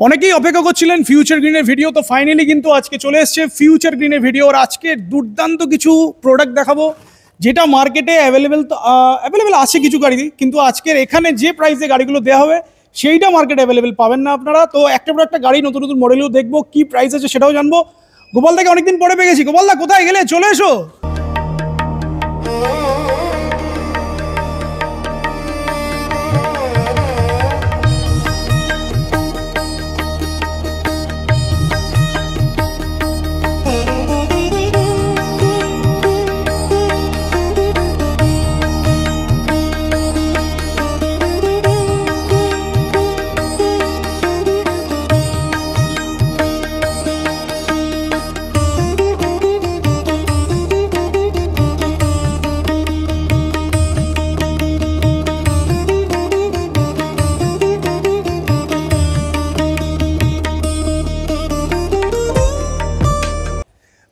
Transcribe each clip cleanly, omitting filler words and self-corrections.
অনেকেই অপেক্ষা করছিলেন ফিউচার গ্রিনের ভিডিও, তো ফাইনালি কিন্তু আজকে চলে এসেছে ফিউচার গ্রিনের ভিডিও। আর আজকে দুর্দান্ত কিছু প্রোডাক্ট দেখাবো যেটা মার্কেটে অ্যাভেলেবেল আছে কিছু গাড়ি, কিন্তু আজকের এখানে যে প্রাইসে গাড়িগুলো দেওয়া হবে সেইটা মার্কেটে অ্যাভেলেবেল পাবেন না আপনারা। তো একটা পর একটা গাড়ি নতুন নতুন মডেলও দেখবো, কি প্রাইস আছে সেটাও জানবো। গোপাল দাকে অনেকদিন পরে পেয়ে গেছি। গোপাল দা কোথায় গেলে, চলে এসো।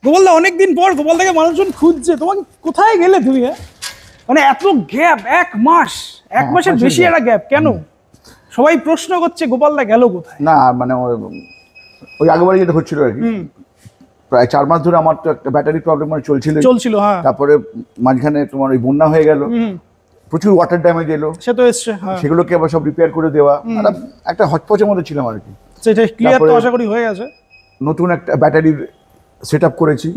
গোপালদা অনেকদিন পর, গোপালদাকে মানুষজন খুঁজছে, তোমাকে কোথায় গেলে তুমি? মানে এত গ্যাপ, এক মাসের বেশি একটা গ্যাপ কেন? সবাই প্রশ্ন করছে গোপালদা গেল কোথায়। না মানে ওই আগেবারে যেটা হচ্ছিল আর কি, প্রায় 4 মাস ধরে আমার তো একটা ব্যাটারি প্রবলেম চলছিল। হ্যাঁ, তারপরে মাঝখানে তোমার ওই বন্যা হয়ে গেল, প্রচুর ওয়াটার ড্যামেজ এলো, সে তো এসছে, সেগুলোকে আবার সব রিপেয়ার করে দেওয়া, একটা হচপচের মধ্যে ছিলাম আর কি। সেটা ক্লিয়ার তো আশা করি হয়ে গেছে। নতুন একটা ব্যাটারি সেট আপ করেছি,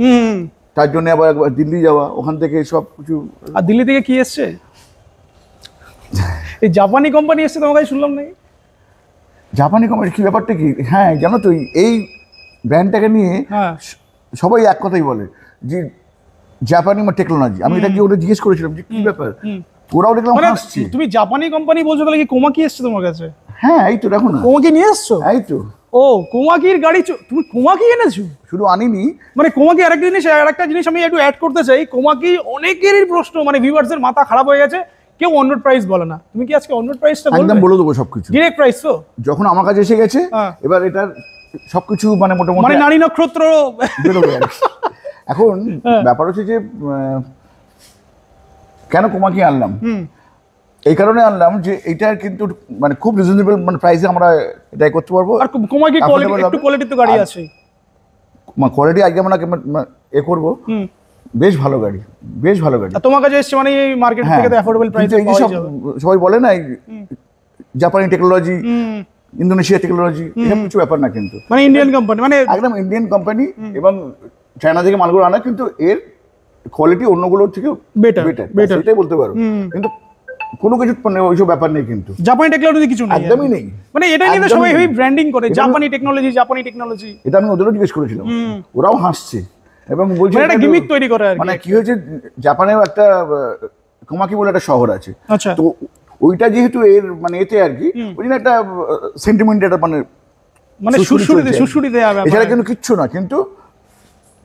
তার জন্য আবার একবার দিল্লি যাওয়া, ওখান থেকে সব কিছু। আর দিল্লি থেকে কি এসছে? এই জাপানি কোম্পানি এসছে তোমার কাছে, শুনলাম নাকি? জাপানি কোম্পানি কি ব্যাপারটা কি? হ্যাঁ জানো তো, এই ব্র্যান্ডটাকে নিয়ে সবাই এক কথাই বলে যে জাপানি টেকনোলজি। আমি এটা কি ওটা জিজ্ঞেস করেছিলাম যে কি ব্যাপার, ওরাও দেখলাম হাসছে। তুমি জাপানি কোম্পানি বলছো, তাহলে কি কোমাকি এসছে তোমার কাছে? হ্যাঁ এই তো দেখো না, কোমাকি নিয়ে এসছো। এই তো। ও, কোমাকির গাড়ি তুমি কোমাকি এনেছো? শুধু আনিনি, মানে কোমাকি আরেকটা জিনিস আমি একটু অ্যাড করতে চাই। কোমাকি অনেকেরই প্রশ্ন, মানে ভিউয়ার্সের মাথা খারাপ হয়ে গেছে, কেউ অন্য প্রাইস বলে না। তুমি কি আজকে অন্য প্রাইসটা বলবে? একদম বলে দেবো সবকিছু, ডাইরেক্ট প্রাইস। তো যখন আমার কাছে এসে গেছে, এবার এটার সবকিছু মানে মোটামুটি মানে নারী নক্ষত্র বেরোবে। এখন ব্যাপার হচ্ছে যে কেন কোমাকি আনলাম, এই কারণে আনলাম যে এটা কিন্তু মানে খুব রিজনেবল মানে প্রাইসে আমরা এটাই করতে পারবো। আর কোমাকি কোয়ালিটি, একটু কোয়ালিটি তো গাড়ি আছে, কোয়ালিটি আগে আমরা এ করব। বেশ ভালো গাড়ি, বেশ ভালো গাড়ি। তোমার কাছে এসছে মানে মার্কেট থেকে তো অ্যাফোর্ডেবল প্রাইসে পাওয়া যাবে। সবাই বলে না জাপানি টেকনোলজি, ইন্দোনেশিয়া টেকনোলজি, এসব কিছু ব্যাপার না, কিন্তু মানে ইন্ডিয়ান কোম্পানি, মানে একদম ইন্ডিয়ান কোম্পানি, এবং চায়না থেকে মালগুলো আনা, কিন্তু এর কোয়ালিটি অন্যগুলোর থেকে বেটার, সেটাই বলতে পারো। কিন্তু কোনো কিছু মানে ওইসব ব্যাপার নেই, কিন্তু জাপানি টেকনোলজি কিছু নেই, একদমই নেই। মানে এটা নিয়ে সবাই ব্র্যান্ডিং করে, জাপানি টেকনোলজি। এটা আমি ওদেরও জিজ্ঞেস করেছিলাম, ওরাও হাসছে এবং বলছে এটা গিমিক তৈরি করে আর কি। মানে কি হয়েছে, জাপানেও একটা কোমাকি বলে একটা শহর আছে। আচ্ছা, তো ওইটা যেহেতু এর মানে এতে আর কি, ওই জন্য একটা সেন্টিমেন্ট, একটা মানে সুরসুরি দেয়া ব্যাপার। এছাড়া কিন্তু কিচ্ছু না, কিন্তু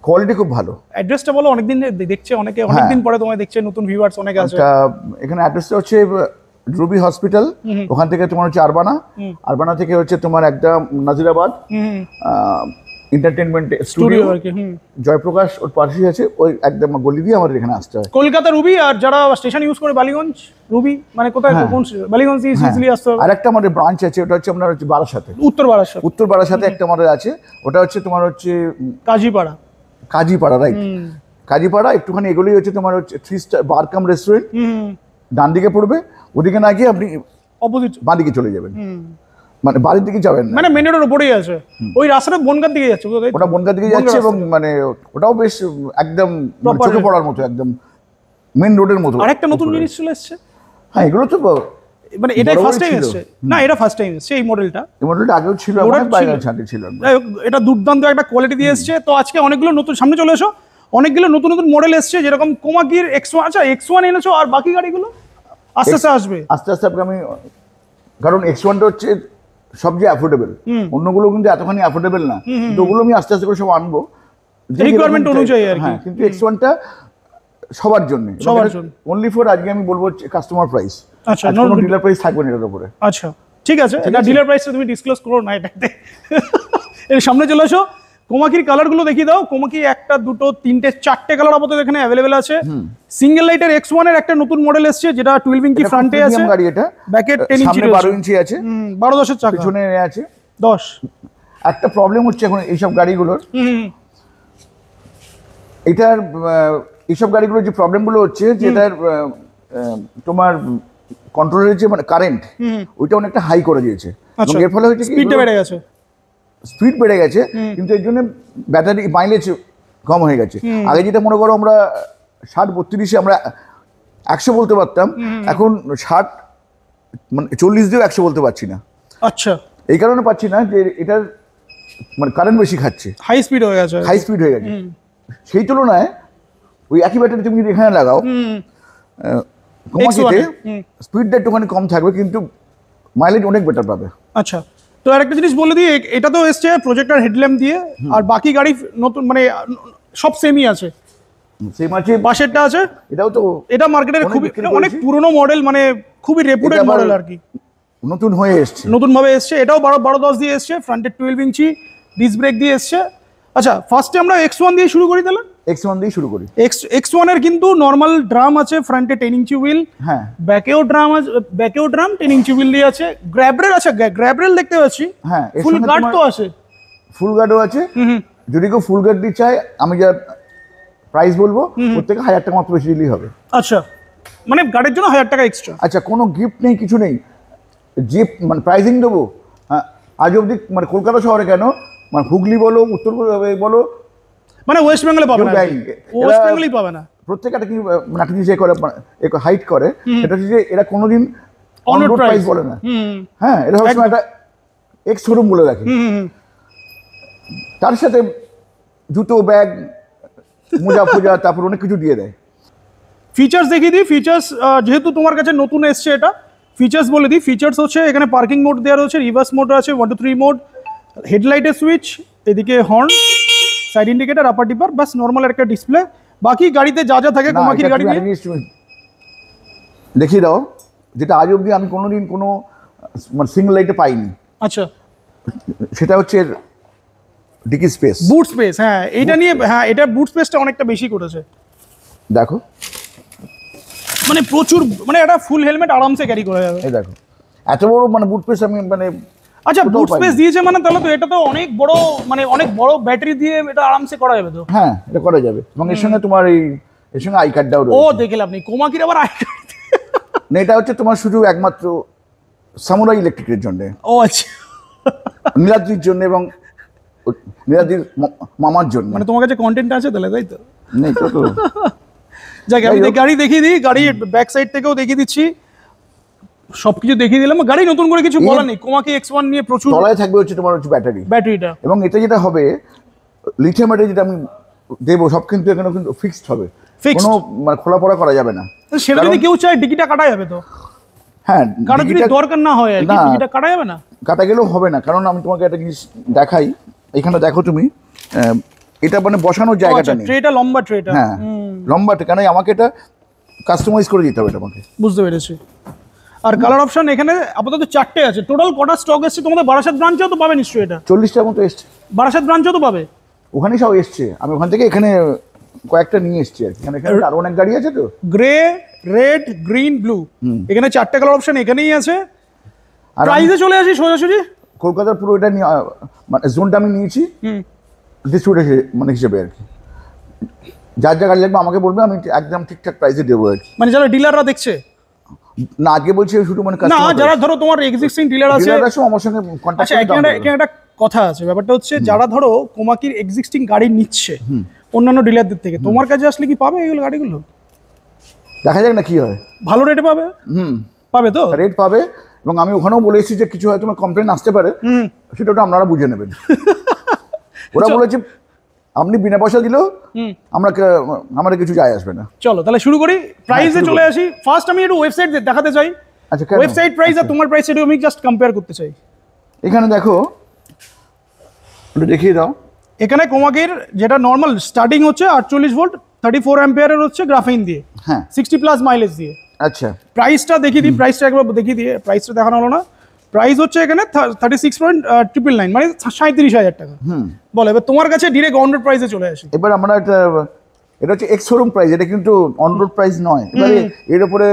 কোয়ালিটি খুব ভালো। অ্যাড্রেসটা বলো, অনেকদিন দেখছে অনেকে, অনেকদিন পরে তোমায় দেখছে, নতুন ভিউয়ার্স অনেক আছে। এখানে অ্যাড্রেসটা হচ্ছে রুবি হসপিটাল, ওখান থেকে তোমার হচ্ছে আরবানা থেকে হচ্ছে তোমার একদম নাজিরাবাদ এন্টারটেইনমেন্ট স্টুডিও, জয়প্রকাশ ওর পাশেই আছে, ওই একদম গলি দিয়ে আমাদের এখানে আসতে হয়। কলকাতা রুবি, আর যারা স্টেশন ইউজ করে বালিগঞ্জ রুবি, মানে কোথায় কোন বালিগঞ্জ ইজিলি আসতে হবে। আর একটা আমাদের ব্রাঞ্চ আছে, ওটা হচ্ছে আপনার হচ্ছে বারাসাতে, উত্তর বারাসাতে একটা আমাদের আছে, ওটা হচ্ছে তোমার হচ্ছে কাজীপাড়া, রাইট, কাজীপাড়া। একটুখানি এগুলোই হচ্ছে তোমার হচ্ছে 3 স্টার বার কাম রেস্টুরেন্ট, ডান দিকে পড়বে, ওদিকে না গিয়ে আপনি অপোজিট বাঁ দিকে চলে যাবেন, মানে বাড়ির দিকে যাবেন, মানে মেন রোডের উপরেই আছে। ওই রাস্তাটা বনগাঁর দিকে যাচ্ছে, ওটা বনগাঁর দিকে যাচ্ছে, এবং মানে ওটাও বেশ একদম চোখে পড়ার মতো, একদম মেন রোডের মতো। আরেকটা নতুন জিনিস চলে এসেছে। হ্যাঁ, এগুলো তো মানে এটাই ফার্স্ট টাইম এসেছে না? এটা ফার্স্ট টাইম এসেছে এই মডেলটা আগেও ছিল, অনেক বাইরে ছিল। এটা দুর্দান্ত একটা কোয়ালিটি দিয়ে এসেছে। তো আজকে অনেকগুলো নতুন, সামনে চলে এসো, অনেকগুলো নতুন নতুন মডেল এসেছে, যেরকম কোমাকির X1। আচ্ছা, X1 এনেছো, আর বাকি গাড়িগুলো আস্তে আস্তে আসবে। আস্তে আমি, কারণ X1টা হচ্ছে সবচেয়ে অ্যাফোর্ডেবল, অন্যগুলো কিন্তু এতখানি অ্যাফোর্ডেবল না, তো ওগুলো আমি আস্তে আস্তে করে সব আনবো রিকোয়ারমেন্ট অনুযায়ী আর কি। কিন্তু X1টা সবার জন্য, অনলি ফর, আজকে আমি বলবো কাস্টমার প্রাইস। আচ্ছা, কোনো ডিলার প্রাইস থাকবে না এটার উপরে। আচ্ছা, ঠিক আছে, এটা ডিলার প্রাইসটা তুমি ডিসক্লোজ করো না এটাতে। এর সামনে চলে এসো, কোমাকির কালারগুলো দেখিয়ে দাও। কোমাকি 1, 2, 3, 4টে কালার আপাতত এখানে অ্যাভেলেবেল আছে। সিঙ্গেল লাইটের X1 এর একটা নতুন মডেল এসেছে, যেটা 12 ইঞ্চি ফ্রন্টে আছে, গাড়ি এটা, ব্যাকে 10 ইঞ্চি, সামনে 12 ইঞ্চি আছে, 12-10 এর চাকা, পিছনে আছে একটা প্রবলেম হচ্ছে এখন এইসব গাড়িগুলোর, এটার এইসব গাড়িগুলোর যে প্রবলেমগুলো হচ্ছে, যেটার তোমার কন্ট্রোলের যে মানে কারেন্ট ওইটা অনেকটা হাই করে দিয়েছে, এবং এর ফলে হচ্ছে স্পিডটা বেড়ে গেছে, স্পিড বেড়ে গেছে, কিন্তু এর জন্য ব্যাটারি মাইলেজ কম হয়ে গেছে। আগে যেটা মনে করো আমরা 60-32-এ আমরা 100 বলতে পারতাম, এখন 60 মানে 40 দিয়েও 100 বলতে পারছি না। আচ্ছা, এই কারণে পাচ্ছি না যে এটার মানে কারেন্ট বেশি খাচ্ছে, হাই স্পিড হয়ে গেছে, হাই স্পিড হয়ে গেছে। সেই তুলনায় ওই একই ব্যাটারি তুমি যদি এখানে লাগাও, কমাকিতে স্পিডটা একটুখানি কম থাকবে, কিন্তু মাইলেজ অনেক বেটার পাবে। আচ্ছা, তো আরেকটা জিনিস বলে দিই, এটা তো এসছে প্রজেক্টর হেডল্যাম্প দিয়ে, আর বাকি গাড়ি নতুন মানে সব সেমই আছে। সেম আছে, পাশেরটা আছে, এটাও তো, এটা মার্কেটের খুবই অনেক পুরনো মডেল, মানে খুবই রেপুটেড মডেল আর কি, নতুন হয়ে এসছে, নতুন ভাবে এসছে। এটাও 12-10 দিয়ে এসছে, ফ্রন্টের 12 ইঞ্চি ডিস্ক ব্রেক দিয়ে এসছে। আচ্ছা, ফার্স্টে আমরা X1 দিয়ে শুরু করি তাহলে। X1 দিয়ে শুরু করি। X1 এর কিন্তু নরমাল ড্রাম আছে, ফ্রন্টে 10 ইঞ্চি হুইল, হ্যাঁ, ব্যাকেও ড্রাম আছে, ব্যাকেও ড্রাম 10 ইঞ্চি হুইল দিয়ে আছে, গ্র্যাব রেল আছে, গ্র্যাব রেল দেখতে পাচ্ছি। হ্যাঁ, ফুল গার্ড তো আছে, ফুল গার্ডও আছে। যদি কেউ ফুল গার্ড দিয়ে চায়, আমি যা প্রাইস বলবো ওর থেকে 1000 টাকা মাত্র বেশি দিলেই হবে। আচ্ছা, মানে গাড়ির জন্য 1000 টাকা এক্সট্রা। আচ্ছা, কোনো গিফট নেই, কিছু নেই, যে মানে প্রাইজিং দেবো। হ্যাঁ, আজ অবধি মানে কলকাতা শহরে কেন, মানে হুগলি বলো, উত্তর বলো, মানে ওয়েস্ট বেঙ্গলে পাবে না, ওয়েস্ট বেঙ্গলেই পাবে না। প্রত্যেকটা কি মানে একটা জিনিস করে হাইট করে, সেটা হচ্ছে যে এরা কোনোদিন অন রোড প্রাইস বলে না। হ্যাঁ, এরা সবসময় একটা এক্স শোরুম বলে রাখে, তার সাথে জুতো, ব্যাগ, মোজা ফোজা, তারপর অনেক কিছু দিয়ে দেয়। ফিচার্স দেখিয়ে দিই। ফিচার্স যেহেতু তোমার কাছে নতুন এসছে, এটা ফিচার্স বলে দিই। ফিচার্স হচ্ছে এখানে পার্কিং মোড দেওয়া রয়েছে, রিভার্স মোড আছে, 1 to 3 মোড, হেডলাইটের সুইচ, এদিকে হর্ন, সাইড ইন্ডিকেটর, আপার ডিপার, বাস নর্মাল একটা ডিসপ্লে। বাকি গাড়িতে যা যা থাকে কোমাকির গাড়ি দেখিয়ে দাও, যেটা আজ অবধি আমি কোনোদিন কোনো মানে সিঙ্গেল লাইটে পাইনি। আচ্ছা, সেটা হচ্ছে ডিকি স্পেস, বুট স্পেস। হ্যাঁ, এটা নিয়ে, হ্যাঁ, এটা বুট স্পেসটা অনেকটা বেশি করেছে। দেখো, মানে প্রচুর, মানে একটা ফুল হেলমেট আরামসে ক্যারি করা যাবে। এই দেখো, এত বড় মানে বুট স্পেস আমি মানে। আচ্ছা, বুট স্পেস দিয়েছে মানে তাহলে তো এটা তো অনেক বড়, মানে অনেক বড় ব্যাটারি দিয়ে এটা আরামসে করা যাবে তো। হ্যাঁ, এটা করা যাবে, এবং এর সঙ্গে তোমার এর সঙ্গে আই কার্ডটাও রয়েছে। ও, দেখলাম আপনি কোমাকির আবার আই কার্ড। না, এটা হচ্ছে তোমার শুধু একমাত্র সামুরাই ইলেকট্রিকের জন্য। ও আচ্ছা, নীলাদ্রির জন্য এবং নীলাদ্রির মামার জন্য। মানে তোমার কাছে কন্টেন্ট আছে তাহলে, তাই তো? নেই তো। যাক, আমি গাড়ি দেখিয়ে দিই, গাড়ির ব্যাক সাইড থেকেও দেখিয়ে দিচ্ছি, সবকিছু দেখিয়ে দিলাম। গাড়ি নতুন করে কিছু বলার নেই, কোমাকি X1 নিয়ে প্রচুর। তলায় থাকবে হচ্ছে তোমার হচ্ছে ব্যাটারিটা, এবং এটা যেটা হবে লিথিয়াম ব্যাটারি, যেটা আমি দেবো সব কিন্তু এখানে কিন্তু ফিক্সড হবে, কোনো মানে খোলা পড়া করা যাবে না। সেটা যদি কেউ চায় ডিকিটা কাটা যাবে তো? হ্যাঁ, কাটা যদি দরকার না হয়, আর কি ডিকিটা কাটা যাবে না? কাটা গেলেও হবে না, কারণ আমি তোমাকে একটা জিনিস দেখাই। এখানে দেখো তুমি, এটা মানে বসানোর জায়গাটা নেই। ট্রেটা লম্বা, ট্রেটা হ্যাঁ লম্বা, কেন আমাকে এটা কাস্টমাইজ করে দিতে হবে তোমাকে। বুঝতে পেরেছি। আর কালার অপশন এখানে আপাতত 4টে আছে। টোটাল কটা স্টক এসছে তোমাদের? বারাসাত ব্রাঞ্চেও তো পাবে নিশ্চয়ই এটা। 40টার মতো এসছে, বারাসাত ব্রাঞ্চেও তো পাবে। ওখানেই সব এসছে, আমি ওখান থেকে এখানে কয়েকটা নিয়ে এসেছি আর কি। এখানে আরো অনেক গাড়ি আছে তো, গ্রে, রেড, গ্রিন, ব্লু, এখানে 4টে কালার অপশন এখানেই আছে। প্রাইসে চলে আসি সোজাসুজি। কলকাতার পুরো এটা মানে জোনটা আমি নিয়েছি ডিস্ট্রিবিউটর মানে হিসেবে আর কি। যার যা গাড়ি লাগবে আমাকে বলবে, আমি একদম ঠিকঠাক প্রাইসে দেবো আর কি। মানে যারা ডিলাররা দেখছে না, আজকে বলছি শুধু মানে না, যারা ধরো তোমার এক্সিস্টিং ডিলার আছে, আমার সঙ্গে কন্টাক্ট। আচ্ছা, এখানে একটা কথা আছে, ব্যাপারটা হচ্ছে যারা ধরো কোমাকির এক্সিস্টিং গাড়ি নিচ্ছে অন্যান্য ডিলারদের থেকে, তোমার কাছে আসলে কি পাবে এগুলো গাড়িগুলো? দেখা যাক না কি হয়, ভালো রেটে পাবে। পাবে তো, রেট পাবে। এবং আমি ওখানেও বলে এসেছি যে কিছু হয়তো তোমার কমপ্লেন আসতে পারে, সেটা ওটা আপনারা বুঝে নেবেন। ওরা বলেছে আপনি বিনা পয়সা দিলেও আমরা কিছু যায় আসবে না। চলো তাহলে শুরু করি। প্রাইসে চলে আসি। ফার্স্ট আমি একটু ওয়েবসাইট দেখাতে চাই। আচ্ছা, ওয়েবসাইট প্রাইস আর তোমার প্রাইস আমি জাস্ট কম্পেয়ার করতে চাই। এখানে দেখো, একটু দেখিয়ে দাও। এখানে কোমাকির যেটা নর্মাল স্টার্টিং হচ্ছে 48 ভোল্ট 34 অ্যাম্পিয়ারের হচ্ছে গ্রাফাইন দিয়ে, হ্যাঁ 60+ মাইলেজ দিয়ে। আচ্ছা, প্রাইসটা দেখিয়ে দিই, প্রাইসটা একবার দেখিয়ে দিয়ে, প্রাইসটা দেখানো হলো না। প্রাইস হচ্ছে এখানে 36.999, মানে 37,000 টাকা। বলো, এবার তোমার কাছে ডিরেক্ট অন রোড প্রাইসে চলে আসি। এবার আমরা এটা হচ্ছে এক্স শোরুম প্রাইস, এটা কিন্তু অন রোড প্রাইস নয়। এবারে এর উপরে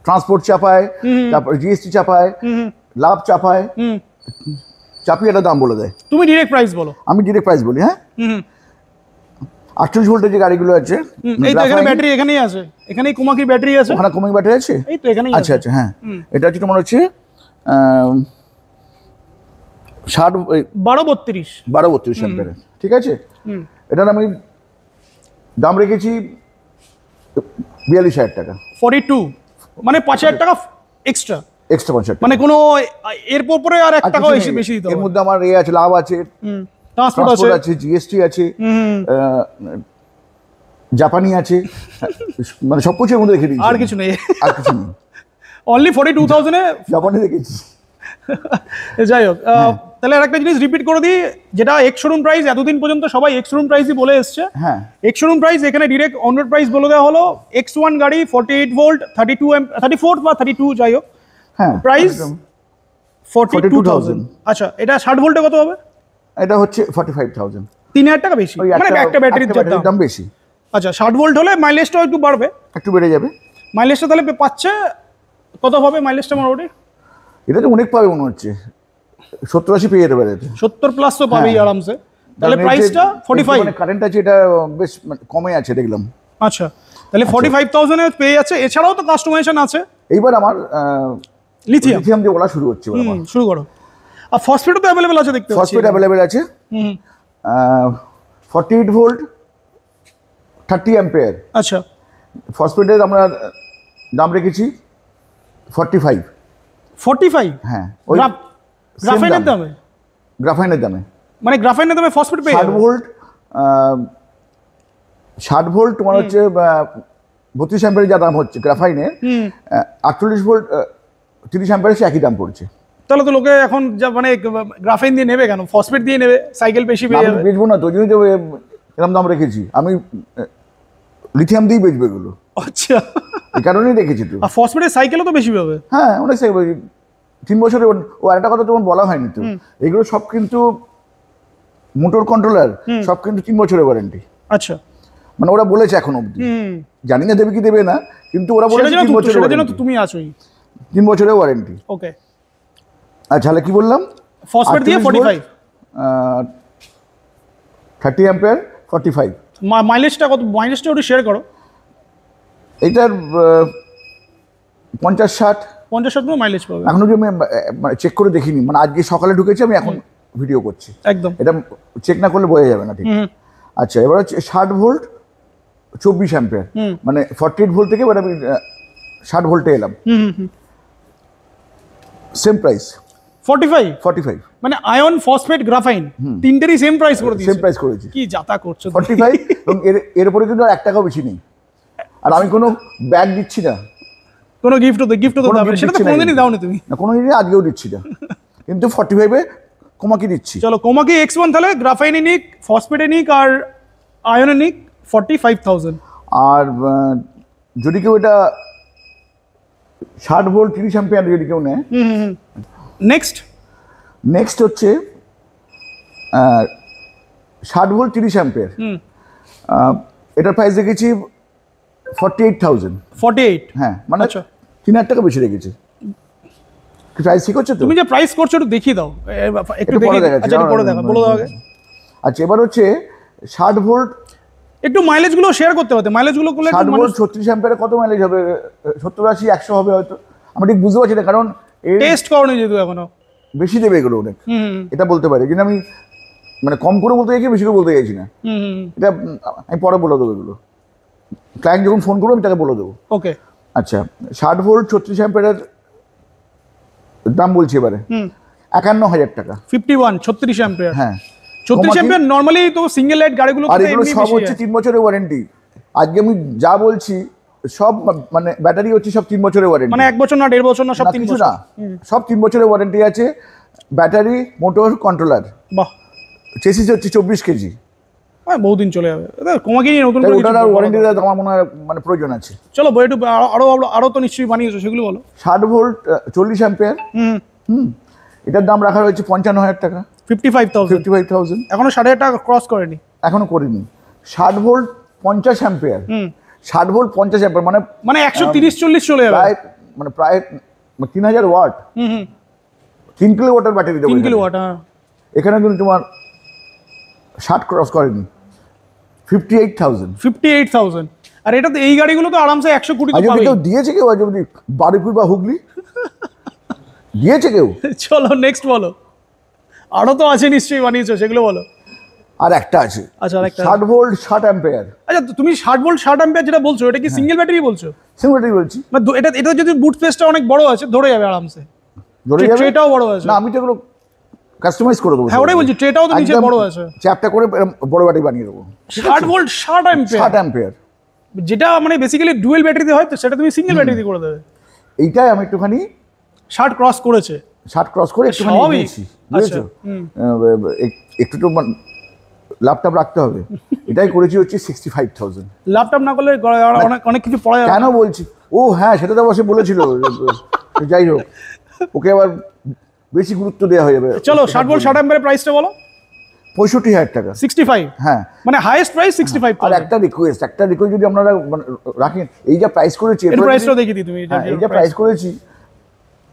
ট্রান্সপোর্ট চাপায়, তারপর জিএসটি চাপায়, লাভ চাপায়, চাপিয়ে একটা দাম বলে দেয়। তুমি ডিরেক্ট প্রাইস বলো। আমি ডিরেক্ট প্রাইস বলি। হ্যাঁ, 48 ভোল্টের যে গাড়িগুলো আছে, এই তো এখানে ব্যাটারি এখানেই আছে, এখানেই কোমাকির ব্যাটারি আছে। ওখানে কোমাকি ব্যাটারি আছে, এই তো এখানেই। আচ্ছা আচ্ছা, হ্যাঁ এটা হচ্ছে তোমার হচ্ছে 12-32 অ্যাম্পিয়ারের, ঠিক আছে। এটার আমি দাম রেখেছি 42,000 টাকা। 42 মানে 5,000 টাকা এক্সট্রা 50 মানে কোনো এর পরে আর 1 টাকা বেশি দিতে হবে। এর মধ্যে আমার আছে, লাভ আছে, ট্রান্সপোর্ট আছে, জিএসটি আছে, জাপানি আছে, মানে সব কিছুর মধ্যে রেখে দিয়েছি। আর কিছু নেই, আর কিছু নেই, অনলি 42,000 এ জাপানি রেখেছি। যাই হোক, তাহলে আরেকটা জিনিস রিপিট করে দিই, যেটা এক্স শোরুম প্রাইস এতদিন পর্যন্ত সবাই এক্স শোরুম প্রাইসই বলে এসছে। হ্যাঁ, এক্স শোরুম প্রাইস এখানে ডিরেক্ট অন রোড প্রাইস বলে দেওয়া হলো। X1 গাড়ি 48 ভোল্ট 34 বা 32 যাই হোক, হ্যাঁ প্রাইস 42,000। আচ্ছা, এটা 60 ভোল্টে কত হবে? এটা হচ্ছে 45,000, 3,000 টাকা বেশি, মানে একটা ব্যাটারির দাম বেশি। আচ্ছা, 60 ভোল্ট হলে মাইলেজটাও একটু বাড়বে, একটু বেড়ে যাবে মাইলেজটা। তাহলে পাচ্ছে কত হবে মাইলেজটা মোটামুটি? এটা তো অনেক পাবে মনে হচ্ছে, 70-80 পেয়ে যেতে পারে। 70 প্লাস তো পাবেই আরামসে। তাহলে প্রাইসটা 45, মানে কারেন্ট আছে, এটা বেশ কমে আছে দেখলাম। আচ্ছা, তাহলে 45,000 এ পেয়ে যাচ্ছে। এছাড়াও তো কাস্টমাইজেশন আছে। এইবার আমার লিথিয়াম দিয়ে বলা শুরু হচ্ছে। শুরু করো। আর ফসফেটও তো অ্যাভেলেবেল আছে দেখতে পাচ্ছি। ফসফেট অ্যাভেলেবেল আছে, 48 ভোল্ট 30 অ্যাম্পিয়ার। আচ্ছা, ফসফেটের আমরা দাম রেখেছি 45। হ্যাঁ, ওই গ্রাফাইনের দামে, গ্রাফাইনের দামে, মানে গ্রাফাইনের দামে ফসফেট পেয়ে 60 ভোল্ট 60 ভোল্ট তোমার হচ্ছে 32 অ্যাম্পিয়ারের যা দাম হচ্ছে গ্রাফাইনের, 48 ভোল্ট 30 অ্যাম্পিয়ারের একই দাম পড়ছে। তাহলে তো লোকে এখন যা মানে গ্রাফাইন দিয়ে নেবে কেন, ফসফেট দিয়ে নেবে, সাইকেল বেশি পেয়ে যাবে। বেচবো না তো, ওই জন্যই তো এরকম দাম রেখেছি আমি, লিথিয়াম দিয়েই বেচবো এগুলো। আচ্ছা, এই কারণেই রেখেছি তো। আর ফসফেটের সাইকেলও তো বেশি পাবে। হ্যাঁ, অনেক সাইকেল 3 বছরের। ও আরেকটা কথা তোমার বলা হয়নি তো, এগুলো সব কিন্তু মোটর কন্ট্রোলার, সব কিন্তু 3 বছরের ওয়ারেন্টি। আচ্ছা, মানে ওরা বলেছে এখন অবধি, জানি না দেবে কি দেবে না, কিন্তু ওরা বলেছে 3 বছরের ওয়ারেন্টি। তুমি আছোই, 3 বছরের ওয়ারেন্টি। ওকে। আচ্ছা, তাহলে কি বললাম? ফসফেট দিয়ে 45, 30 অ্যাম্পিয়ার 45। মাইলেজটা কত? মাইলেজটা একটু শেয়ার করো। এইটার 50-60 মাইলেজ পাবে। এখনো যে আমি চেক করে দেখিনি, মানে আজকে সকালে ঢুকেছি আমি, এখন ভিডিও করছি, একদম এটা চেক না করলে বোঝা যাবে না ঠিক। আচ্ছা, এবার হচ্ছে 60 ভোল্ট 24 অ্যাম্পিয়ার, মানে 48 ভোল্ট থেকে এবার আমি 60 ভোল্টে এলাম। সেম প্রাইস 45, মানে আয়ন, ফসফেট, গ্রাফাইন তিনটেরই সেম প্রাইস করে দিয়েছে। সেম প্রাইস করেছি। কি যাতা করছো? 45, এবং এর উপরে কিন্তু আর 1 টাকাও বেশি নেই। আর আমি কোনো ব্যাগ দিচ্ছি না, কোনো গিফট তো দাও, সেটা তো কোনোদিনই দাও না তুমি। না, কোনোদিনই আজকেও দিচ্ছি না, কিন্তু 45-এ কোমাকি দিচ্ছি। চলো, কোমাকি X1 তাহলে গ্রাফাইনে নিক, ফসফেটে নিক আর আয়নে নিক 45,000। আর যদি কেউ এটা 60 ভোল্ট 30 অ্যাম্পিয়ার যদি কেউ নেয়, নেক্সট হচ্ছে 60 ভোল্ট 30 অ্যাম্পিয়ার, এটার প্রাইস রেখেছি 48,000। 48, হ্যাঁ, মানে আচ্ছা 3,000 টাকা বেশি রেখেছি। প্রাইস ঠিক হচ্ছে তো? তুমি যে প্রাইস করছো একটু দেখিয়ে দাও, একটু পরে দেখিয়ে। আচ্ছা, একটু পরে দেখা, বলে দাও আগে। আচ্ছা, এবার হচ্ছে 60 ভোল্ট, একটু মাইলেজ গুলো শেয়ার করতে হবে, মাইলেজ গুলো করলে 60 ভোল্ট 36 অ্যাম্পিয়ারে কত মাইলেজ হবে? 70-80-100 হবে হয়তো, আমি ঠিক বুঝতে পারছি না, কারণ টেস্ট করোনি যেহেতু এখনো। বেশি দেবে এগুলো অনেক, এটা বলতে পারি, কিন্তু আমি মানে কম করে বলতে চাইছি, বেশি করে বলতে চাইছি না। এটা আমি পরে বলে দেবো, এগুলো ক্লায়েন্ট যখন ফোন করবো আমি তাকে বলে দেবো। ওকে। আচ্ছা, 60 ভোল্ট 36 অ্যাম্পিয়ারের দাম বলছি এবারে 51,000 টাকা। 51 36 অ্যাম্পিয়ার। হ্যাঁ, 36 অ্যাম্পিয়ার নরমালি তো সিঙ্গেল লাইট গাড়িগুলো, আর এগুলো সব হচ্ছে 3 বছরের ওয়ারেন্টি। আজকে আমি যা বলছি সব, মানে ব্যাটারি হচ্ছে সব 3 বছরের ওয়ারেন্টি, মানে 1 বছর না 1.5 বছর না, সব 3 বছর না, সব 3 বছরের ওয়ারেন্টি আছে। ব্যাটারি, মোটর, কন্ট্রোলার, বাহ, চেসিস হচ্ছে 24 কেজি। বহুদিন চলে যাবে, কোমাকি নিয়ে নতুন করে ওটার ওয়ারেন্টি আমার মনে হয় মানে প্রয়োজন আছে। চলো একটু আরো তো নিশ্চয়ই বানিয়েছো, সেগুলো বলো। 60 ভোল্ট 40 অ্যাম্পিয়ার, এটার দাম রাখা হয়েছে 55,000 টাকা। 55,000 এখনো 60,000 টাকা ক্রস করেনি, এখনো করিনি। 60 ভোল্ট 50 অ্যাম্পিয়ার, 60 ভোল্ট 50 অ্যাম্পিয়ার, মানে 130-40 চলে যাবে, প্রায় 3,000 ওয়াট, 3 কিলোওয়াটের ব্যাটারি দেবো। 3 কিলোওয়াট, হ্যাঁ। এখানে কিন্তু তোমার 60 ক্রস করেনি, 58,000। 58,000। আর এটা তো এই গাড়িগুলো তো আরামসে 120 তো পাবে। কেউ দিয়েছে কেউ আজ অব্দি বারুইপুর বা হুগলি দিয়েছে কেউ? চলো নেক্সট বলো, আরো তো আছে নিশ্চয়ই বানিয়েছো, সেগুলো বলো। আর একটা আছে, আচ্ছা আরেকটা 60 ভোল্ট 60 অ্যাম্পিয়ার। আচ্ছা তুমি 60 ভোল্ট 60 অ্যাম্পিয়ার যেটা বলছো, এটা কি সিঙ্গেল ব্যাটারি বলছো? সিঙ্গেল ব্যাটারি বলছি। মানে এটা এটা যদি বুট স্পেসটা অনেক বড় আছে, ধরে যাবে আরামসে। ধরে যাবে, ট্রেটাও বড় আছে। না আমি তো এগুলো কাস্টমাইজ করে দেবো। হ্যাঁ ওটাই বলছি, ট্রেটাও তো নিচে বড় আছে, চ্যাপটা করে বড় ব্যাটারি বানিয়ে দেবো। 60 ভোল্ট 60 অ্যাম্পিয়ার, 60 অ্যাম্পিয়ার, যেটা মানে বেসিক্যালি ডুয়েল ব্যাটারিতে হয়, তো সেটা তুমি সিঙ্গেল ব্যাটারিতে করে দেবে। এইটাই আমি একটুখানি 60 ক্রস করেছে, 60 ক্রস করে একটুখানি দিয়েছি, বুঝেছো? একটু তো ল্যাপটপ রাখতে হবে, এটাই করেছি হচ্ছে 65,000। ল্যাপটপ না করলে অনেক অনেক কিছু পড়া যাবে। কেন বলছি, ও হ্যাঁ সেটা তো অবশ্যই বলেছিল, যাই হোক ওকে আবার বেশি গুরুত্ব দেওয়া হয়ে যাবে। চলো 60 ভোল্ট 60 অ্যাম্পিয়ার প্রাইসটা বলো। 65,000 টাকা। 65, হ্যাঁ মানে হাইয়েস্ট প্রাইস 65। আর একটা রিকোয়েস্ট যদি আপনারা রাখেন, এই যা প্রাইস করেছি, এর প্রাইসটাও দেখিয়ে দিই তুমি। এই যা প্রাইস করেছি,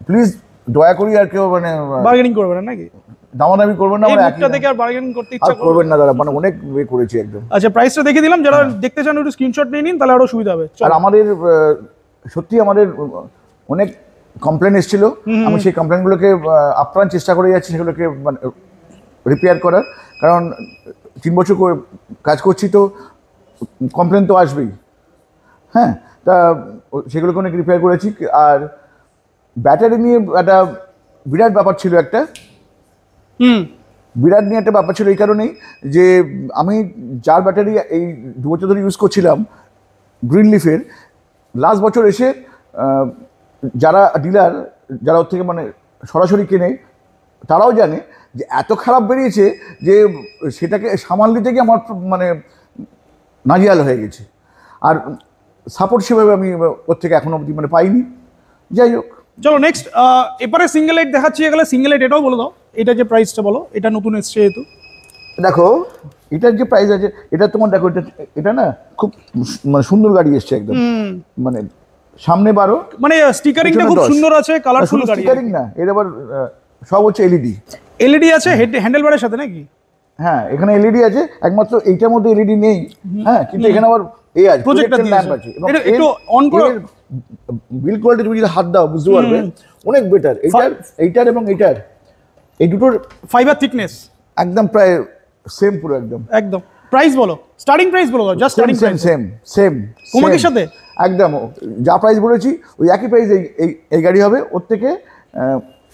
প্লিজ দয়া করি আর কেউ মানে বার্গেনিং করবে না নাকি? দামাদামি করবেন না, এই মানে বুকটা দেখে আর বার্গেনিং করতে ইচ্ছা করবে করবেন না দাদা, মানে অনেক করেছি একদম। আচ্ছা প্রাইসটা দেখিয়ে দিলাম, যারা দেখতে চান একটু স্ক্রিনশট নিয়ে নিন, তাহলে আরো সুবিধা হবে। আর আমাদের সত্যি আমাদের অনেক কমপ্লেন এসেছিল, আমি সেই কমপ্লেনগুলোকে আপ্রাণ চেষ্টা করে যাচ্ছি সেগুলোকে মানে রিপেয়ার করার, কারণ 3 বছর কাজ করছি তো কমপ্লেন তো আসবেই। হ্যাঁ, তা সেগুলোকে অনেক রিপেয়ার করেছি। আর ব্যাটারি নিয়ে একটা বিরাট ব্যাপার ছিল, একটা বিরাট নিয়ে একটা ব্যাপার ছিল এই কারণেই যে আমি যার ব্যাটারি এই 2 বছর ধরে ইউজ করছিলাম গ্রিন লিফের, লাস্ট বছর এসে যারা ডিলার, যারা ওর থেকে মানে সরাসরি কেনে, তারাও জানে যে এত খারাপ বেরিয়েছে যে সেটাকে সামাল দিতে গিয়ে আমার মানে নাজেহাল হয়ে গেছে। আর সাপোর্ট সেভাবে আমি ওর থেকে এখনো অবধি মানে পাইনি। যাই হোক, চলো নেক্সট, এবারে সিঙ্গেল লাইট দেখাচ্ছি। গেলে সিঙ্গেল লাইট এটাও বলে দাও, এটা যে প্রাইসটা বলো, এটা নতুন এসছে যেহেতু। দেখো এটার যে প্রাইস আছে, এটা তোমার দেখো, এটা না খুব মানে সুন্দর গাড়ি এসছে একদম, মানে সামনে 12, মানে স্টিকারিংটা খুব সুন্দর আছে, কালারফুল গাড়ি। স্টিকারিং না, এর আবার সব হচ্ছে এলইডি আছে হ্যান্ডেল বারের সাথে নাকি? হ্যাঁ, এখানে এলইডি আছে, একমাত্র এইটার মধ্যে এলইডি নেই। হ্যাঁ, কিন্তু এখানে আবার এই আছে, প্রজেক্টর ল্যাম্প আছে। এটা একটু অন করো, বিল কোয়ালিটি তুমি যদি হাত দাও বুঝতে পারবে অনেক বেটার। এইটার এবং এইটার এই দুটোর ফাইবার থিকনেস একদম প্রায় সেম, পুরো একদম। প্রাইস বলো, স্টার্টিং প্রাইস বলো, জাস্ট স্টার্টিং প্রাইস। সেম কোমাকির সাথে একদম যা প্রাইস বলেছি ওই একই প্রাইস এই গাড়ি হবে। ওর থেকে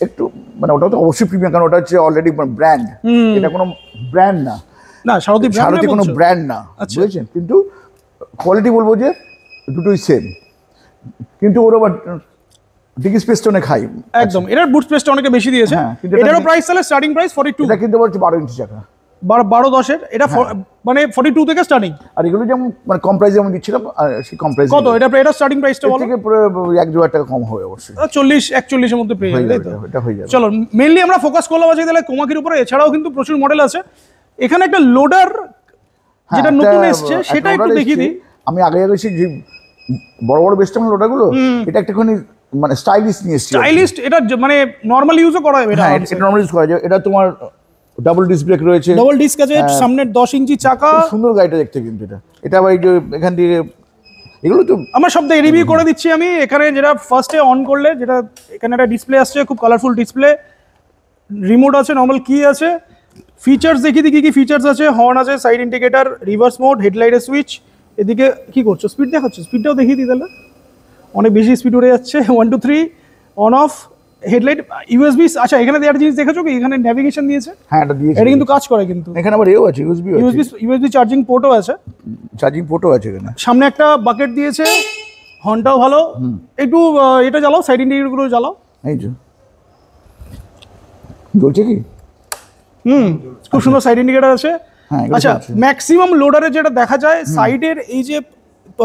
একটু মানে ওটা তো অবশ্যই প্রিমিয়াম, কারণ ওটা হচ্ছে অলরেডি ব্র্যান্ড, এটা কোনো ব্র্যান্ড না, সারথি কোনো ব্র্যান্ড না, বুঝেছেন? কিন্তু কোয়ালিটি বলবো যে দুটোই সেম, কিন্তু ওর আবার ডিকি স্পেসটা অনেক হাই একদম। এটার বুট স্পেসটা অনেক বেশি দিয়েছে। এটারও প্রাইস তাহলে স্টার্টিং প্রাইস 42। এটা কিন্তু হচ্ছে 12 ইঞ্চি চাকা, 12-10-এর, এটা মানে 42 থেকে স্টার্টিং। আর এগুলো যেমন মানে কম প্রাইসে আমি দিচ্ছিলাম, সেই কম প্রাইসে কত এটা স্টার্টিং প্রাইসটা বলো? থেকে পুরো 1-2 টাকা কম হবে অবশ্যই, 40-41 এর মধ্যে পেয়ে যাবে, তাই তো? এটা হয়ে যাবে। চলো মেইনলি আমরা ফোকাস করলাম আজকে তাহলে কোমাকির উপরে। এছাড়াও কিন্তু প্রচুর মডেল আছে। এখানে একটা লোডার যেটা নতুন এসেছে, সেটা একটু দেখিয়ে দিই। আমি আগে এসেছি যে বড় বড় বেস্টন লোডারগুলো, এটা একটুখানি মানে স্টাইলিশ নিয়ে এসেছি। স্টাইলিশ, এটা মানে নরমাল ইউজও করা যাবে। এটা নরমাল ইউজ করা যাবে। এটা তোমার ডাবল ডিস্ক ব্রেক রয়েছে, ডাবল ডিস্ক আছে, সামনে 10 ইঞ্চি চাকা, সুন্দর গাড়িটা দেখতে। কিন্তু এটা আবার এই যে এখান থেকে এগুলো তো আমার সব রিভিউ করে দিচ্ছি আমি। এখানে যেটা ফার্স্টে অন করলে, যেটা এখানে একটা ডিসপ্লে আসছে, খুব কালারফুল ডিসপ্লে, রিমোট আছে, নর্মাল কি আছে, ফিচার্স দেখিয়ে দিই কি ফিচার্স আছে। হর্ন আছে, সাইড ইন্ডিকেটর, রিভার্স মোড, হেডলাইটের সুইচ। এদিকে কি করছো, স্পিড দেখাচ্ছ? স্পিডটাও দেখিয়ে দিই তাহলে, অনেক বেশি স্পিড উড়ে যাচ্ছে। 1 2 3 অন অফ, হেডলাইট, ইউএসবি। আচ্ছা এখানে একটা জিনিস দেখেছো কি, এখানে ন্যাভিগেশন দিয়েছে। হ্যাঁ এটা দিয়েছে, এটা কিন্তু কাজ করে। কিন্তু এখানে আবার এও আছে, ইউএসবি চার্জিং পোর্টও আছে, এখানে সামনে একটা বাকেট দিয়েছে। হর্নটাও ভালো। একটু এটা জ্বালাও, সাইড ইন্ডিকেটরগুলো জ্বালাও। এই যে জ্বলছে কি? খুব সুন্দর সাইড ইন্ডিকেটর আছে। আচ্ছা ম্যাক্সিমাম লোডারে যেটা দেখা যায়, সাইডের এই যে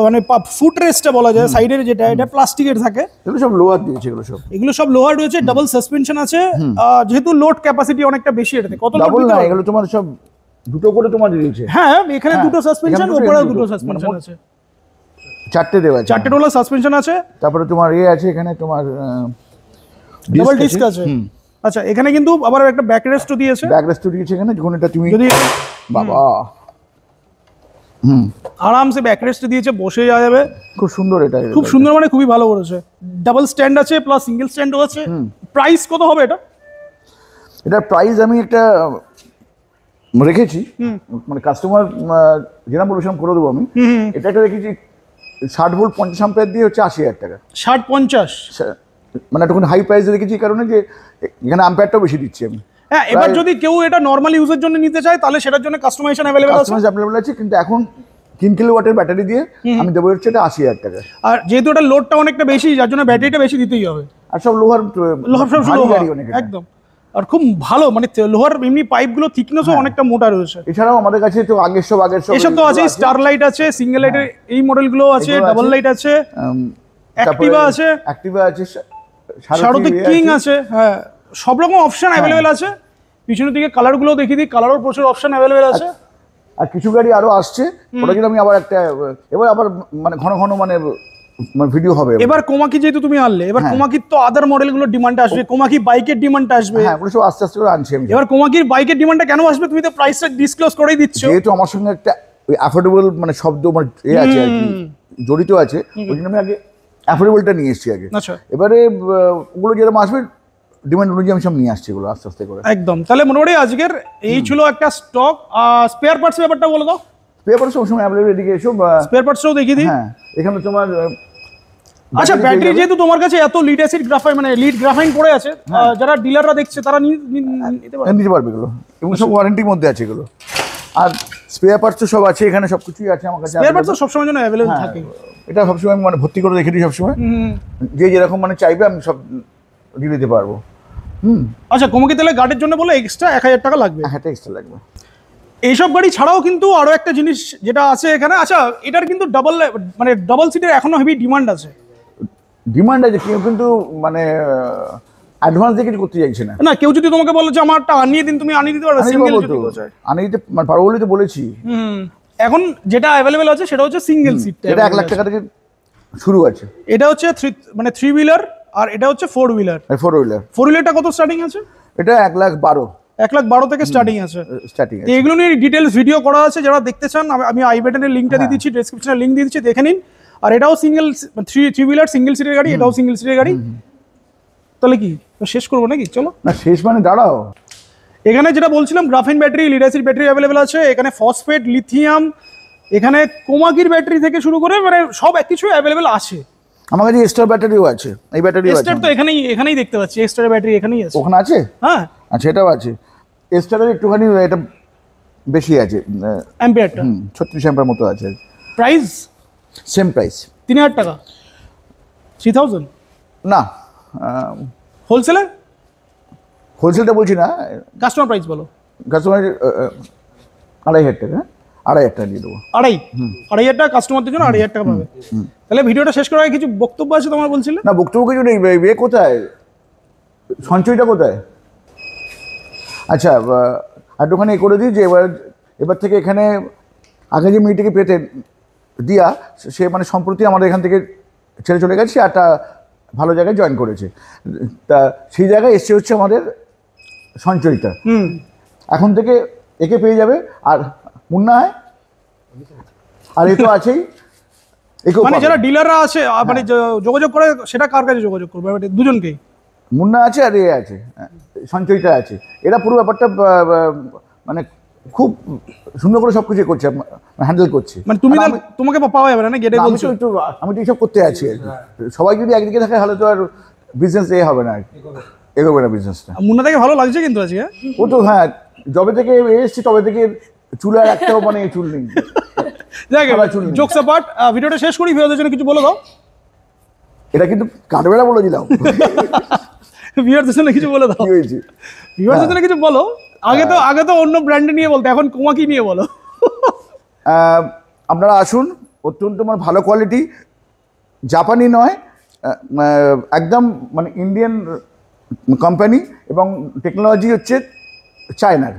মানে ফুট রেস্টটা বলা যায়, সাইডের যেটা, এটা প্লাস্টিকের থাকে। এগুলো সব লোহার দিয়েছে, এগুলো সব লোহার রয়েছে। ডাবল সাসপেনশন আছে, যেহেতু লোড ক্যাপাসিটি অনেকটা বেশি। এটাতে কত লোড দিতে হবে? এগুলো তোমার সব দুটো করে তোমার দিয়েছে। হ্যাঁ, এখানে দুটো সাসপেনশন, উপরেও দুটো সাসপেনশন আছে, 4টে দেওয়া আছে, 4টে রোলার সাসপেনশন আছে। তারপরে তোমার আছে এখানে তোমার ডাবল ডিস্ক আছে। আচ্ছা, এখানে কিন্তু আবার একটা ব্যাক রেস্টও দিয়েছে। ব্যাক রেস্টও দিয়েছে এখানে, যখন এটা তুমি যদি বাবা আরামসে ব্যাক রেস্ট দিয়েছে, বসে যাওয়া যাবে। খুব সুন্দর, এটা খুব সুন্দর, মানে খুবই ভালো করেছে। ডাবল স্ট্যান্ড আছে প্লাস সিঙ্গেল স্ট্যান্ডও আছে। প্রাইস কত হবে এটা? এটার প্রাইস আমি একটা রেখেছি, মানে কাস্টমার যেরকম বলেছিলাম করে দেবো আমি। এটা একটা রেখেছি 60 ভোল্ট 50 অ্যাম্পিয়ার দিয়ে হচ্ছে 80,000 টাকা। 60-50 মানে একটু হাই প্রাইসে রেখেছি, এই কারণে যে এখানে অ্যাম্পিয়ারটাও বেশি দিচ্ছি আমি। হ্যাঁ, এবার যদি কেউ এটা নর্মাল ইউজের জন্য নিতে চায় তাহলে সেটার জন্য কাস্টমাইজেশন अवेलेबल আছে। কাস্টমাইজ अवेलेबल আছে, কিন্তু এখন 3 কিলোওয়াটের ব্যাটারি দিয়ে আমি দেবো হচ্ছে এটা 80,000 টাকা। আর যেহেতু এটা লোডটা অনেকটা বেশি, যার জন্য ব্যাটারিটা বেশি দিতেই হবে। আর সব লোহার সব ভারী লোহা, গাড়ি অনেক এটা। একদম। আর খুব ভালো, মানে লোহার এমনি পাইপগুলো থিকনেসও অনেকটা মোটা রয়েছে। এছাড়াও আমাদের কাছে তো আগের সব এসব তো আছে, স্টার লাইট আছে, সিঙ্গেল লাইটের এই মডেলগুলো আছে, ডাবল লাইট আছে, অ্যাক্টিভা আছে, সারথি কিং আছে। হ্যাঁ, সব রকম অপশন अवेलेबल আছে। পিছনের দিকে কালারগুলো দেখিয়ে দিই, কালারও প্রচুর অপশন अवेलेबल আছে। আর কিছু গাড়ি আরো আসছে, ওটা কিন্তু আমি আবার একটা এবার আবার মানে ঘন ঘন মানে ভিডিও হবে। এবার কোমাকি যেহেতু তুমি আনলে, এবার কোমাকির তো আদার মডেলগুলোর ডিমান্ড আসবে, কোমাকি বাইকের ডিমান্ড আসবে। হ্যাঁ, ওগুলো সব আস্তে আস্তে করে আনছি আমি। এবার কোমাকির বাইকের ডিমান্ডটা কেন আসবে? তুমি তো প্রাইসটা ডিসক্লোজ করেই দিচ্ছ। যেহেতু আমার সঙ্গে একটা অ্যাফোর্ডেবল মানে শব্দ মানে আছে আর কি জড়িত আছে, ওই জন্য আমি আগে অ্যাফোর্ডেবলটা নিয়ে এসেছি আগে। আচ্ছা, এবারে ওগুলো যেরকম আসবে ডিমান্ড অনুযায়ী আমি সব নিয়ে আসছি এগুলো আস্তে আস্তে করে। একদম। তাহলে মোটামুটি আজকের এই ছিল একটা স্টক। স্পেয়ার পার্টস ব্যাপারটা বলে দাও। স্পেয়ার পার্টস সবসময় অ্যাভেলেবল এদিকে এসো। স্পেয়ার পার্টসও দেখিয়ে দিই। হ্যাঁ, এখানে তোমার আচ্ছা, ব্যাটারি যেহেতু তোমার কাছে এত লিড অ্যাসিড গ্রাফাইন মানে লিড গ্রাফাইন পড়ে আছে, যারা ডিলাররা দেখছে তারা নিতে পারবে এগুলো, এবং সব ওয়ারেন্টির মধ্যে আছে এগুলো। আর স্পেয়ার পার্টস তো সব আছে এখানে, সব কিছুই আছে আমার কাছে। স্পেয়ার পার্টস সবসময় জন্য অ্যাভেলেবল থাকে। এটা সবসময় আমি মানে ভর্তি করে রেখে দিই সবসময়, যে যেরকম মানে চাইবে আমি সব দিয়ে দিতে পারবো। আচ্ছা, কোমাকি তেলে গার্ডের জন্য বলে এক্সট্রা 1000 টাকা লাগবে। হ্যাঁ, এক্সট্রা লাগবে। এইসব গাড়ি ছাড়াও কিন্তু আরো একটা জিনিস যেটা আছে এখানে, আচ্ছা এটার কিন্তু ডাবল সিটের এখনো হেভি ডিমান্ড আছে। ডিমান্ড আছে, কেউ কিন্তু মানে অ্যাডভান্স দিয়ে কিছু করতে চাইছে না। না, কেউ যদি তোমাকে বলে যে আমারটা আনিয়ে দিন, তুমি আনিয়ে দিতে পারবে। সিঙ্গেল যদি কেউ চায় আনিয়ে দিতে মানে পারবো বলেই তো বলেছি। এখন যেটা অ্যাভেলেবেল আছে সেটা হচ্ছে সিঙ্গেল সিট। এটা 1 লাখ টাকা থেকে শুরু আছে। এটা হচ্ছে 3 হুইলার, আর এটা হচ্ছে 4 হুইলার। 4 হুইলার। 4 হুইলারটা কত স্টার্টিং আছে? এটা 1,12,000। 1,12,000 থেকে স্টার্টিং আছে। এগুলো নিয়ে ডিটেলস ভিডিও করা আছে, যারা দেখতে চান আমি আই বাটনের লিঙ্কটা দিয়ে দিচ্ছি, ডেসক্রিপশনে লিঙ্ক দিয়ে দিচ্ছি, দেখে নিন। আর এটাও সিঙ্গেল 3 হুইলার সিঙ্গেল সিটের গাড়ি, এটাও সিঙ্গেল সিটের গাড়ি। তাহলে কি শেষ করবো নাকি? চলো না, শেষ মানে দাঁড়াও। এখানে যেটা বলছিলাম, graphene battery, lead acid battery available আছে এখানে, ফসফেট, লিথিয়াম, এখানে কোমাকির ব্যাটারি থেকে শুরু করে মানে সব কিছু অ্যাভেলেবেল আছে। আমার কাছে এক্সট্রা ব্যাটারিও আছে, এই ব্যাটারিও আছে। এক্সট্রা তো এখানেই দেখতে পাচ্ছি, এক্সট্রা ব্যাটারি এখানেই আছে। ওখানে আছে? হ্যাঁ, আচ্ছা, এটাও আছে। এক্সট্রার একটুখানি এটা বেশি আছে, অ্যাম্পিয়ারটা 36 অ্যাম্পিয়ার মতো আছে। প্রাইস সেম প্রাইস, 3000 টাকা। 3000 না, হোলসেলে? হোলসেলটা বলছি না, কাস্টমার প্রাইস বলো। কাস্টমার 2,500 টাকা। 2,500 টাকা দিয়ে দেবো। 2,500 টাকা কাস্টমারদের জন্য 2,500 টাকা পাবে। তাহলে ভিডিওটা শেষ করার আগে কিছু বক্তব্য আছে তোমার বলছিলে? না, বক্তব্য কিছু নেই। এ কোথায়, সঞ্চয়টা কোথায়? আচ্ছা, একটুখানি করে দিই যে এবার থেকে এখানে আগে যে মেয়েটিকে পেতেন দিয়া, সে মানে সম্প্রতি আমাদের এখান থেকে ছেড়ে চলে গেছে, একটা ভালো জায়গায় জয়েন করেছে। তা সেই জায়গায় এসছে হচ্ছে আমাদের সঞ্চয়িতা। এখন থেকে একে পেয়ে যাবে। আর মুন্না হয়, আর এ তো আছেই। মানে যারা ডিলাররা আছে মানে যোগাযোগ করে, সেটা কার কাছে যোগাযোগ করবে? দুজনকেই। মুন্না আছে আর এ আছে, সঞ্চয়িতা আছে। এরা পুরো ব্যাপারটা মানে খুব সুন্দর করে সবকিছু করছে, হ্যান্ডেল করছে। মানে তোমাকে পাওয়া যাবে না গেটে বলছো? আমি তো এইসব করতে আছি। সবাই যদি একদিকে থাকে তাহলে তো আর বিজনেস হবে না, এগোবে না বিজনেসটা। মুন্না থেকে ভালো লাগছে কিন্তু আজকে। ও তো হ্যাঁ, যবে থেকে এসেছি তবে থেকে চুলে আর একটাও মানে চুল নেই। জোকস অ্যাপার্ট, ভিডিওটা শেষ করি। ভিউয়ারদের জন্য কিছু বলে দাও। এটা কিন্তু কাটবেড়া বলে দিলাম। ভিউয়ারদের জন্য কিছু বলে দাও। কি হয়েছে? ভিউয়ারদের জন্য কিছু বলো। আগে তো অন্য ব্র্যান্ড নিয়ে বলতে, এখন কোমাকি নিয়ে বলো। আপনারা আসুন, অত্যন্ত মানে ভালো কোয়ালিটি, জাপানি নয়, একদম মানে ইন্ডিয়ান কোম্পানি, এবং টেকনোলজি হচ্ছে চায়নার।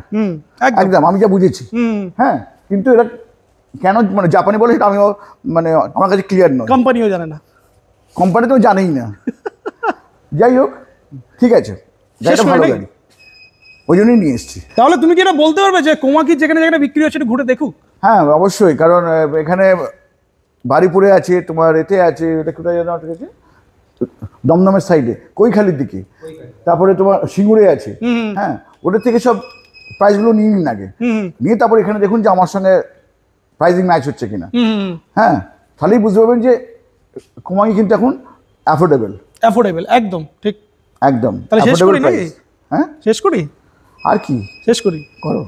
একদম আমি যা বুঝেছি। হ্যাঁ, কিন্তু এটা কেন মানে জাপানি বলে সেটা আমিও মানে আমার কাছে ক্লিয়ার নয়। কোম্পানিও জানে না, কোম্পানি তো জানেই না। যাই হোক, ঠিক আছে। গাড়িটা ভালো গাড়ি, ওই জন্যই নিয়ে এসেছি। তাহলে তুমি কি এটা বলতে পারবে যে কোমাকি যেখানে যেখানে বিক্রি হচ্ছে একটু ঘুরে দেখুক? হ্যাঁ অবশ্যই, কারণ এখানে বাড়িপুরে আছে, তোমার এতে আছে, এটা কোথায় যেন একটা আছে দমদমের সাইডে কৈখালির দিকে, তারপরে তোমার সিঙ্গুরে আছে। হ্যাঁ, ওদের থেকে সব প্রাইসগুলো নিয়ে নিন আগে, নিয়ে তারপর এখানে দেখুন যে আমার সঙ্গে প্রাইসিং ম্যাচ হচ্ছে কিনা। হ্যাঁ, তাহলেই বুঝতে পারবেন যে কোমাকি কিন্তু এখন অ্যাফোর্ডেবল একদম ঠিক, একদম তাহলে শেষ অ্যাফোর্ডেবল করি নাকি? প্রাইস। হ্যাঁ শেষ করি, আর কি শেষ করি করো।